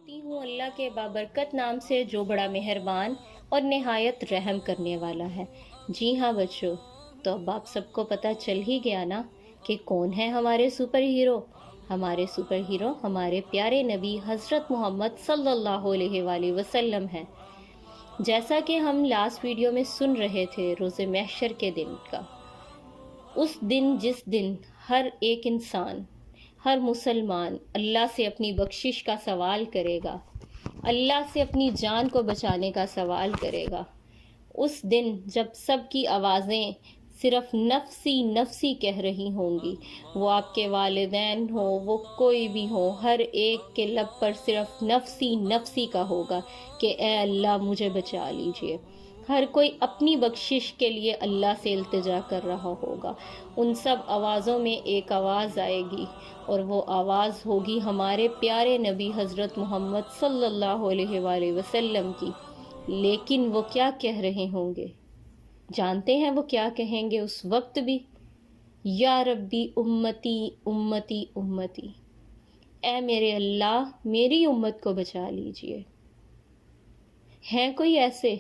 کہتی ہوں اللہ کے بابرکت نام سے جو بڑا مہربان اور نہایت رحم کرنے والا ہے۔ جی ہاں بچوں، تو اب آپ سب کو پتہ چل ہی گیا نا کہ کون ہے ہمارے سپر ہیرو۔ ہمارے سپر ہیرو ہمارے پیارے نبی حضرت محمد صلی اللہ علیہ وآلہ وسلم ہیں۔ جیسا کہ ہم لاسٹ ویڈیو میں سن رہے تھے روز محشر کے دن کا، اس دن جس دن ہر ایک انسان، ہر مسلمان اللہ سے اپنی بخشش کا سوال کرے گا، اللہ سے اپنی جان کو بچانے کا سوال کرے گا، اس دن جب سب کی آوازیں صرف نفسی نفسی کہہ رہی ہوں گی، وہ آپ کے والدین ہو، وہ کوئی بھی ہو، ہر ایک کے لب پر صرف نفسی نفسی کا ہوگا کہ اے اللہ مجھے بچا لیجئے۔ ہر کوئی اپنی بخشش کے لیے اللہ سے التجا کر رہا ہوگا۔ ان سب آوازوں میں ایک آواز آئے گی اور وہ آواز ہوگی ہمارے پیارے نبی حضرت محمد صلی اللہ علیہ وآلہ وسلم کی۔ لیکن وہ کیا کہہ رہے ہوں گے؟ جانتے ہیں وہ کیا کہیں گے اس وقت بھی؟ یا ربی امتی امتی امتی، اے میرے اللہ میری امت کو بچا لیجئے۔ ہیں کوئی ایسے؟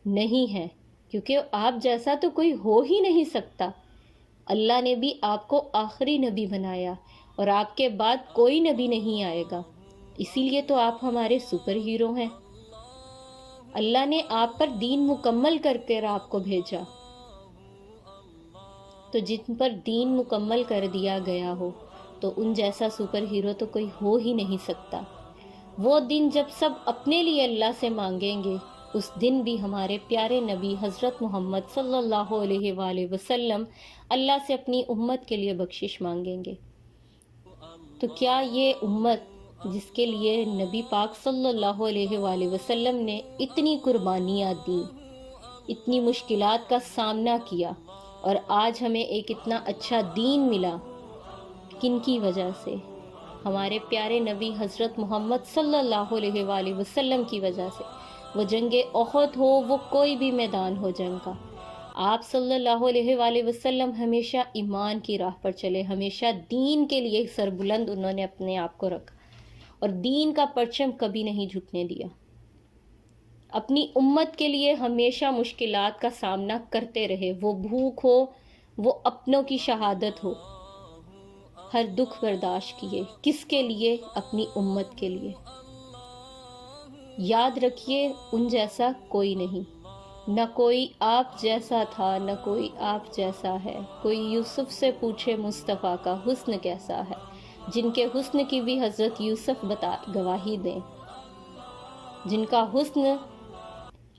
نہیں ہے، کیونکہ آپ جیسا تو کوئی ہو ہی نہیں سکتا۔ اللہ نے بھی آپ کو آخری نبی بنایا اور آپ کے بعد کوئی نبی نہیں آئے گا، اسی لیے تو آپ ہمارے سپر ہیرو ہیں۔ اللہ نے آپ پر دین مکمل کر کر آپ کو بھیجا، تو جن پر دین مکمل کر دیا گیا ہو تو ان جیسا سپر ہیرو تو کوئی ہو ہی نہیں سکتا۔ وہ دن جب سب اپنے لیے اللہ سے مانگیں گے، اس دن بھی ہمارے پیارے نبی حضرت محمد صلی اللہ علیہ وآلہ وسلم اللہ سے اپنی امت کے لیے بخشش مانگیں گے۔ تو کیا یہ امت جس کے لیے نبی پاک صلی اللہ علیہ وآلہ وسلم نے اتنی قربانیاں دیں، اتنی مشکلات کا سامنا کیا، اور آج ہمیں ایک اتنا اچھا دین ملا، کن کی وجہ سے؟ ہمارے پیارے نبی حضرت محمد صلی اللہ علیہ وآلہ وسلم کی وجہ سے۔ وہ جنگ احد ہو، وہ کوئی بھی میدان ہو جنگ کا، آپ صلی اللہ علیہ وآلہ وسلم ہمیشہ ایمان کی راہ پر چلے، ہمیشہ دین کے لیے سر بلند انہوں نے اپنے آپ کو رکھا اور دین کا پرچم کبھی نہیں جھکنے دیا۔ اپنی امت کے لیے ہمیشہ مشکلات کا سامنا کرتے رہے، وہ بھوک ہو، وہ اپنوں کی شہادت ہو، ہر دکھ برداشت کیے، کس کے لیے؟ اپنی امت کے لیے۔ یاد رکھیے ان جیسا کوئی نہیں، نہ کوئی آپ جیسا تھا، نہ کوئی آپ جیسا ہے۔ کوئی یوسف سے پوچھے مصطفیٰ کا حسن کیسا ہے، جن کے حسن کی بھی حضرت یوسف گواہی دیں، جن کا حسن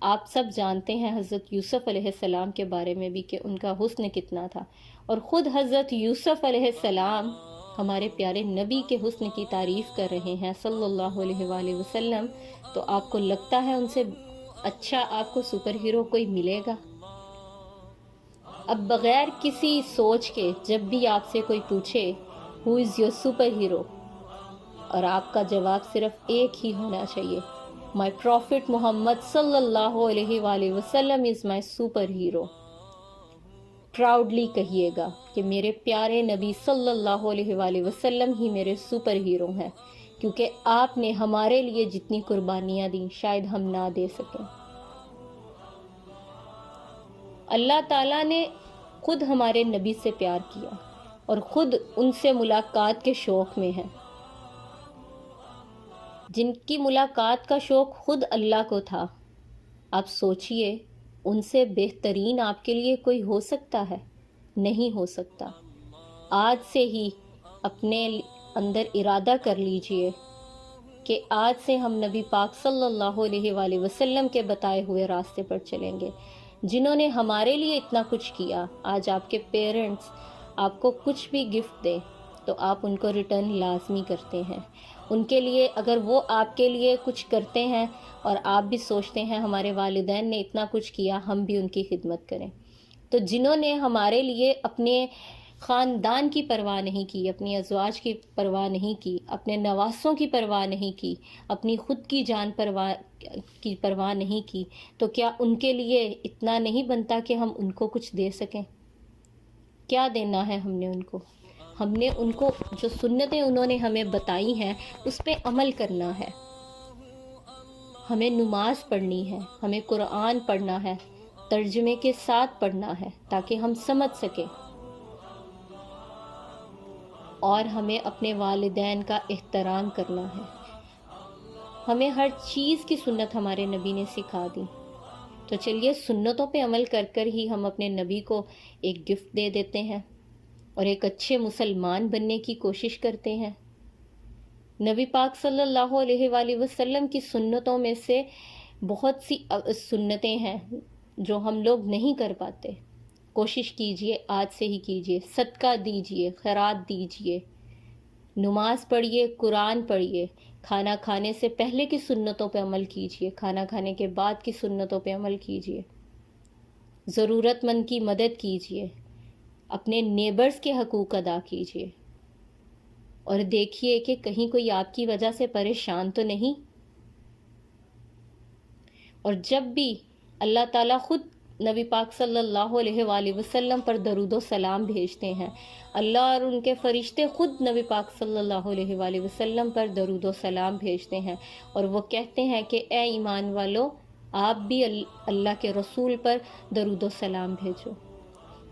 آپ سب جانتے ہیں حضرت یوسف علیہ السلام کے بارے میں بھی کہ ان کا حسن کتنا تھا، اور خود حضرت یوسف علیہ السلام ہمارے پیارے نبی کے حسن کی تعریف کر رہے ہیں صلی اللہ علیہ وآلہ وسلم۔ تو آپ کو لگتا ہے ان سے اچھا آپ کو سپر ہیرو کوئی ملے گا؟ اب بغیر کسی سوچ کے جب بھی آپ سے کوئی پوچھے ہو از یور سپر ہیرو، اور آپ کا جواب صرف ایک ہی ہونا چاہیے، مائی پروفٹ محمد صلی اللہ علیہ وآلہ وسلم از مائی سپر ہیرو۔ پراؤڈلی کہیے گا کہ میرے پیارے نبی صلی اللہ علیہ وآلہ وسلم ہی میرے سپر ہیرو ہیں، کیونکہ آپ نے ہمارے لیے جتنی قربانیاں دیں شاید ہم نہ دے سکیں۔ اللہ تعالیٰ نے خود ہمارے نبی سے پیار کیا اور خود ان سے ملاقات کے شوق میں ہے۔ جن کی ملاقات کا شوق خود اللہ کو تھا، آپ سوچئے ان سے بہترین آپ کے لیے کوئی ہو سکتا ہے؟ نہیں ہو سکتا۔ آج سے ہی اپنے اندر ارادہ کر لیجئے کہ آج سے ہم نبی پاک صلی اللہ علیہ وآلہ وسلم کے بتائے ہوئے راستے پر چلیں گے۔ جنہوں نے ہمارے لیے اتنا کچھ کیا، آج آپ کے پیرنٹس آپ کو کچھ بھی گفٹ دیں تو آپ ان کو ریٹرن لازمی کرتے ہیں۔ ان کے لیے اگر وہ آپ کے لیے کچھ کرتے ہیں اور آپ بھی سوچتے ہیں ہمارے والدین نے اتنا کچھ کیا، ہم بھی ان کی خدمت کریں۔ تو جنہوں نے ہمارے لیے اپنے خاندان کی پرواہ نہیں کی، اپنی ازواج کی پرواہ نہیں کی، اپنے نواسوں کی پرواہ نہیں کی، اپنی خود کی جان کی پرواہ نہیں کی، تو کیا ان کے لیے اتنا نہیں بنتا کہ ہم ان کو کچھ دے سکیں؟ کیا دینا ہے ہم نے ان کو؟ ہم نے ان کو جو سنتیں انہوں نے ہمیں بتائی ہیں اس پہ عمل کرنا ہے. ہمیں نماز پڑھنی ہے، ہمیں قرآن پڑھنا ہے، ترجمے کے ساتھ پڑھنا ہے تاکہ ہم سمجھ سکیں. اور ہمیں اپنے والدین کا احترام کرنا ہے. ہمیں ہر چیز کی سنت ہمارے نبی نے سکھا دی. تو چلیے سنتوں پہ عمل کر کر ہی ہم اپنے نبی کو ایک گفٹ دے دیتے ہیں اور ایک اچھے مسلمان بننے کی کوشش کرتے ہیں. نبی پاک صلی اللہ علیہ وآلہ وسلم کی سنتوں میں سے بہت سی سنتیں ہیں جو ہم لوگ نہیں کر پاتے. کوشش کیجئے، آج سے ہی کیجئے. صدقہ دیجئے، خیرات دیجئے، نماز پڑھیے، قرآن پڑھیے. کھانا کھانے سے پہلے کی سنتوں پہ عمل کیجئے، کھانا کھانے کے بعد کی سنتوں پہ عمل کیجئے. ضرورت مند کی مدد کیجئے، اپنے نیبرز کے حقوق ادا کیجئے. اور دیکھیے کہ کہیں کوئی آپ کی وجہ سے پریشان تو نہیں. اور جب بھی اللہ تعالیٰ خود نبی پاک صلی اللہ علیہ وآلہ وسلم پر درود و سلام بھیجتے ہیں، اللہ اور ان کے فرشتے خود نبی پاک صلی اللہ علیہ وآلہ وسلم پر درود و سلام بھیجتے ہیں اور وہ کہتے ہیں کہ اے ایمان والو، آپ بھی اللہ کے رسول پر درود و سلام بھیجو.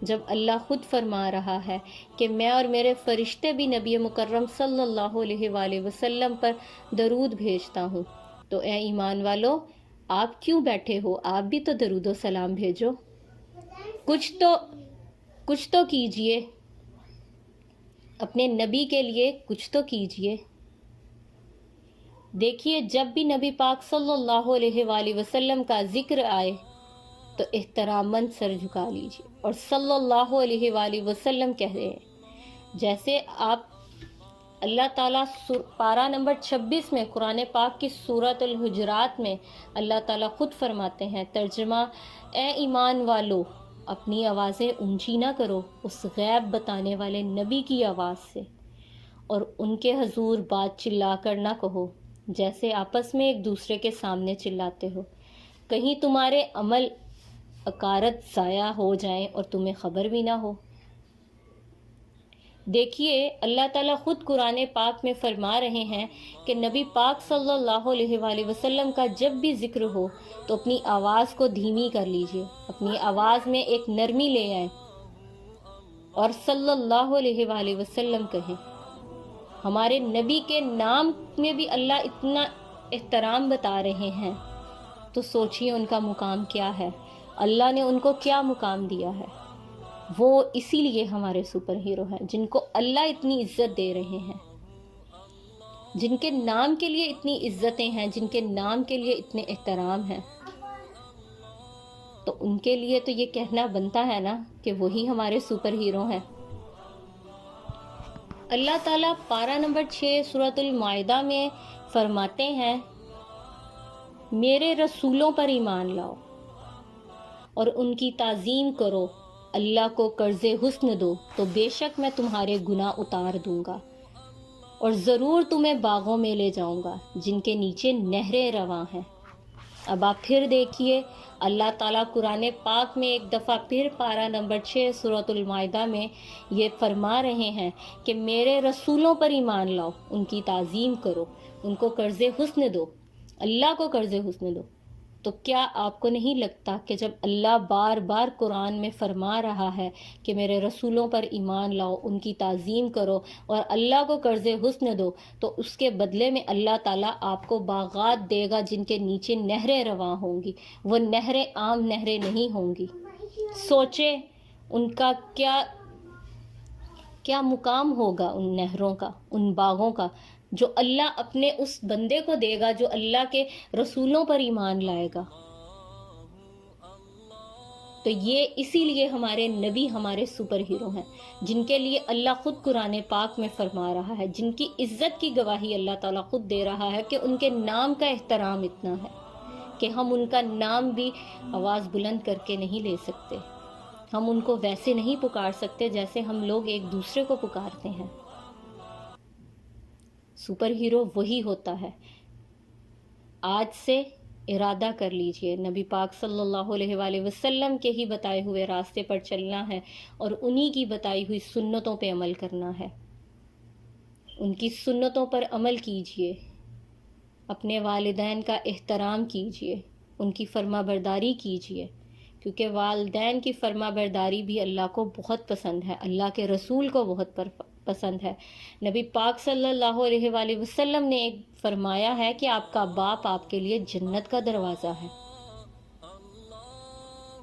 جب اللہ خود فرما رہا ہے کہ میں اور میرے فرشتے بھی نبی مکرم صلی اللہ علیہ وآلہ وسلم پر درود بھیجتا ہوں، تو اے ایمان والو، آپ کیوں بیٹھے ہو؟ آپ بھی تو درود و سلام بھیجو. کچھ تو کیجئے، اپنے نبی کے لیے کچھ تو کیجئے. دیکھیے جب بھی نبی پاک صلی اللہ علیہ وآلہ وسلم کا ذکر آئے تو احترام مند سر جھکا لیجئے اور صلی اللہ علیہ وآلہ وسلم کہہ رہے ہیں. جیسے آپ اللہ تعالیٰ پارہ نمبر 26 میں قرآن پاک کی سورۃ الحجرات میں اللہ تعالیٰ خود فرماتے ہیں، ترجمہ: اے ایمان والو، اپنی آوازیں اونچی نہ کرو اس غیب بتانے والے نبی کی آواز سے، اور ان کے حضور بات چلا کر نہ کہو جیسے آپس میں ایک دوسرے کے سامنے چلاتے ہو، کہیں تمہارے عمل اکارت ضائع ہو جائیں اور تمہیں خبر بھی نہ ہو. دیکھیے اللہ تعالیٰ خود قرآن پاک میں فرما رہے ہیں کہ نبی پاک صلی اللہ علیہ وآلہ وسلم کا جب بھی ذکر ہو تو اپنی آواز کو دھیمی کر لیجئے، اپنی آواز میں ایک نرمی لے آئیں اور صلی اللہ علیہ وآلہ وسلم کہیں. ہمارے نبی کے نام میں بھی اللہ اتنا احترام بتا رہے ہیں تو سوچیے ان کا مقام کیا ہے، اللہ نے ان کو کیا مقام دیا ہے. وہ اسی لیے ہمارے سپر ہیرو ہیں جن کو اللہ اتنی عزت دے رہے ہیں، جن کے نام کے لیے اتنی عزتیں ہیں، جن کے نام کے لیے اتنے احترام ہیں. تو ان کے لیے تو یہ کہنا بنتا ہے نا کہ وہی ہمارے سپر ہیرو ہیں. اللہ تعالیٰ پارہ نمبر 6 سورۃ المائدہ میں فرماتے ہیں، میرے رسولوں پر ایمان لاؤ اور ان کی تعظیم کرو، اللہ کو قرض حسن دو تو بے شک میں تمہارے گناہ اتار دوں گا اور ضرور تمہیں باغوں میں لے جاؤں گا جن کے نیچے نہریں رواں ہیں. اب آپ پھر دیکھیے اللہ تعالیٰ قرآن پاک میں ایک دفعہ پھر پارہ نمبر 6 سورۃ المائدہ میں یہ فرما رہے ہیں کہ میرے رسولوں پر ایمان لاؤ، ان کی تعظیم کرو، ان کو قرض حسن دو، اللہ کو قرض حسن دو. تو کیا آپ کو نہیں لگتا کہ جب اللہ بار بار قرآن میں فرما رہا ہے کہ میرے رسولوں پر ایمان لاؤ، ان کی تعظیم کرو اور اللہ کو قرض حسن دو، تو اس کے بدلے میں اللہ تعالیٰ آپ کو باغات دے گا جن کے نیچے نہریں رواں ہوں گی. وہ نہریں عام نہریں نہیں ہوں گی. سوچیں ان کا کیا مقام ہوگا، ان نہروں کا، ان باغوں کا، جو اللہ اپنے اس بندے کو دے گا جو اللہ کے رسولوں پر ایمان لائے گا. تو یہ اسی لیے ہمارے نبی ہمارے سپر ہیرو ہیں جن کے لیے اللہ خود قرآن پاک میں فرما رہا ہے، جن کی عزت کی گواہی اللہ تعالیٰ خود دے رہا ہے کہ ان کے نام کا احترام اتنا ہے کہ ہم ان کا نام بھی آواز بلند کر کے نہیں لے سکتے. ہم ان کو ویسے نہیں پکار سکتے جیسے ہم لوگ ایک دوسرے کو پکارتے ہیں. سپر ہیرو وہی ہوتا ہے. آج سے ارادہ کر لیجئے، نبی پاک صلی اللہ علیہ وآلہ وسلم کے ہی بتائے ہوئے راستے پر چلنا ہے اور انہی کی بتائی ہوئی سنتوں پہ عمل کرنا ہے۔ ان کی سنتوں پر عمل کیجئے، اپنے والدین کا احترام کیجئے، ان کی فرما برداری کیجئے، کیونکہ والدین کی فرما برداری بھی اللہ کو بہت پسند ہے، اللہ کے رسول کو بہت پسند ہے۔ نبی پاک صلی اللہ علیہ وآلہ وسلم نے ایک فرمایا ہے کہ آپ کا باپ آپ کے لیے جنت کا دروازہ ہے۔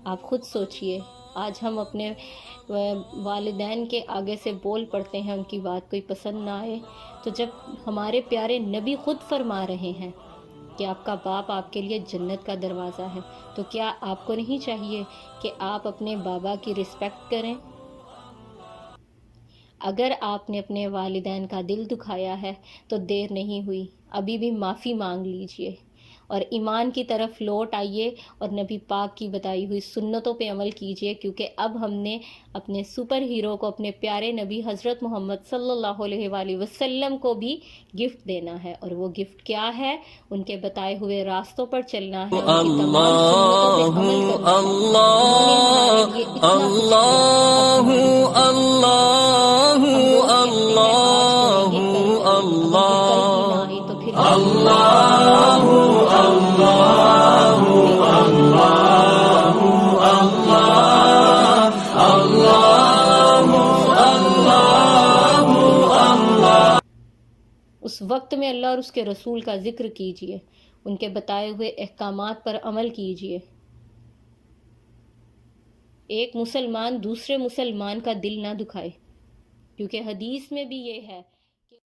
آپ خود سوچئے، آج ہم اپنے والدین کے آگے سے بول پڑتے ہیں، ان کی بات کوئی پسند نہ آئے، تو جب ہمارے پیارے نبی خود فرما رہے ہیں کہ آپ کا باپ آپ کے لیے جنت کا دروازہ ہے، تو کیا آپ کو نہیں چاہیے کہ آپ اپنے بابا کی رسپیکٹ کریں؟ اگر آپ نے اپنے والدین کا دل دکھایا ہے تو دیر نہیں ہوئی، ابھی بھی معافی مانگ لیجئے اور ایمان کی طرف لوٹ آئیے اور نبی پاک کی بتائی ہوئی سنتوں پہ عمل کیجئے، کیونکہ اب ہم نے اپنے سپر ہیرو کو، اپنے پیارے نبی حضرت محمد صلی اللہ علیہ وآلہ وسلم کو بھی گفٹ دینا ہے، اور وہ گفٹ کیا ہے؟ ان کے بتائے ہوئے راستوں پر چلنا ہے، ان کی تمام سنتوں پہ عمل کرنا ہے۔ انہوں نے ہمارے لیے اتنا کچھ کیا، اب ہماری باری ہے۔ ہم روز کہتے ہیں آج کریں گے، کل کریں گے، اگر وہ کل ہی نہ آئی تو پھر کیا اس وقت میں اللہ اور اس کے رسول کا ذکر کیجئے، ان کے بتائے ہوئے احکامات پر عمل کیجئے۔ ایک مسلمان دوسرے مسلمان کا دل نہ دکھائے، کیونکہ حدیث میں بھی یہ ہے